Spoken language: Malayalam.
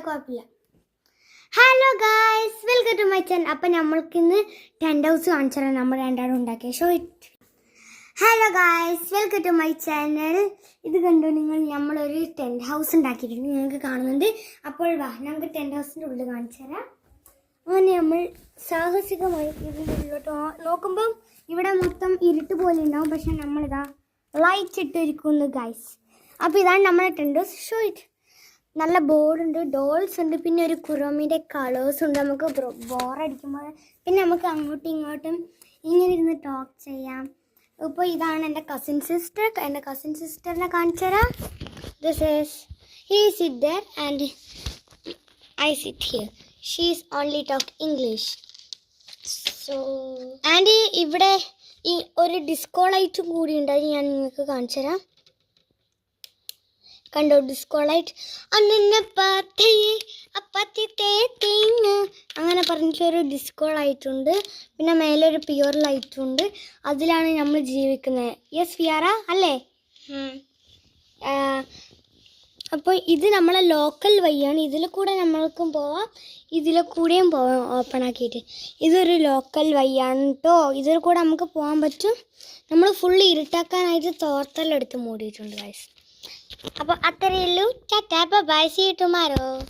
കുഴപ്പമില്ല. Hello guys, welcome to my channel. അപ്പം നമ്മൾക്ക് ഇന്ന് ടെൻ്റ് ഹൗസ് കാണിച്ചാൽ നമ്മൾ രണ്ടാളും ഉണ്ടാക്കിയ show it. Hello guys, welcome to my channel. ഇത് കണ്ടു നിങ്ങൾ, നമ്മളൊരു ടെൻ്റ് ഹൗസ് ഉണ്ടാക്കിയിട്ടുണ്ട്, നിങ്ങൾക്ക് കാണുന്നുണ്ട്. അപ്പോൾ വാ, നമുക്ക് ടെൻ്റ് ഹൗസിൻ്റെ ഉള്ളിൽ കാണിച്ചു തരാം. അങ്ങനെ നമ്മൾ സാഹസികമായി ഇതിൻ്റെ ഉള്ളിലോട്ട് നോക്കുമ്പം ഇവിടെ മൊത്തം ഇരുട്ട് പോലെ ഉണ്ടാവും. പക്ഷെ നമ്മളിതാ ലൈറ്റ് ഇട്ടിരിക്കുന്നു ഗായ്സ്. അപ്പോൾ ഇതാണ് നമ്മുടെ ടെൻ്റ് ഹൗസ് ഷോ ഇറ്റ്. നല്ല ബോർഡുണ്ട്, ഡോൾസ് ഉണ്ട്, പിന്നെ ഒരു കുറോമിൻ്റെ കളേഴ്സ് ഉണ്ട്. നമുക്ക് ബോറടിക്കുമ്പോൾ പിന്നെ നമുക്ക് അങ്ങോട്ടും ഇങ്ങോട്ടും ഇങ്ങനെ ഇരുന്ന് ടോക്ക് ചെയ്യാം. ഇപ്പോൾ ഇതാണ് എൻ്റെ കസിൻ സിസ്റ്റർ. എൻ്റെ കസിൻ സിസ്റ്ററിനെ കാണിച്ചു തരാം. This is he sit there and I sit here. She is only talk English. So and ഇവിടെ ഈ ഒരു ഡിസ്കോ ലൈറ്റും കൂടി ഉണ്ട്, അത് ഞാൻ നിങ്ങൾക്ക് കാണിച്ചു തരാം. കണ്ടോ, ഡിസ്കോ ലൈറ്റ്. അന്നെ പാത്തേ അങ്ങനെ പറഞ്ഞിട്ടൊരു ഡിസ്കോ ലൈറ്റ് ഉണ്ട്. പിന്നെ മേലെ ഒരു പ്യുവർ ലൈറ്റും ഉണ്ട്. അതിലാണ് നമ്മൾ ജീവിക്കുന്നത്. യെസ് ഫിയാറ അല്ലേ? അപ്പോൾ ഇത് നമ്മളെ ലോക്കൽ വഴിയാണ്. ഇതിൽ കൂടെ നമ്മൾക്കും പോവാം, ഇതിൽ കൂടെയും പോവാം ഓപ്പൺ ആക്കിയിട്ട്. ഇതൊരു ലോക്കൽ വഴിയാണ് കേട്ടോ. ഇതിൽ കൂടെ നമുക്ക് പോകാൻ പറ്റും. നമ്മൾ ഫുള്ള് ഇരുട്ടാക്കാനായിട്ട് തോർത്തെല്ലാം എടുത്ത് മൂടിയിട്ടുണ്ട് ഗൈസ്. അപ്പോൾ അത്രയേ ഉള്ളൂ. Tata bye, see you tomorrow.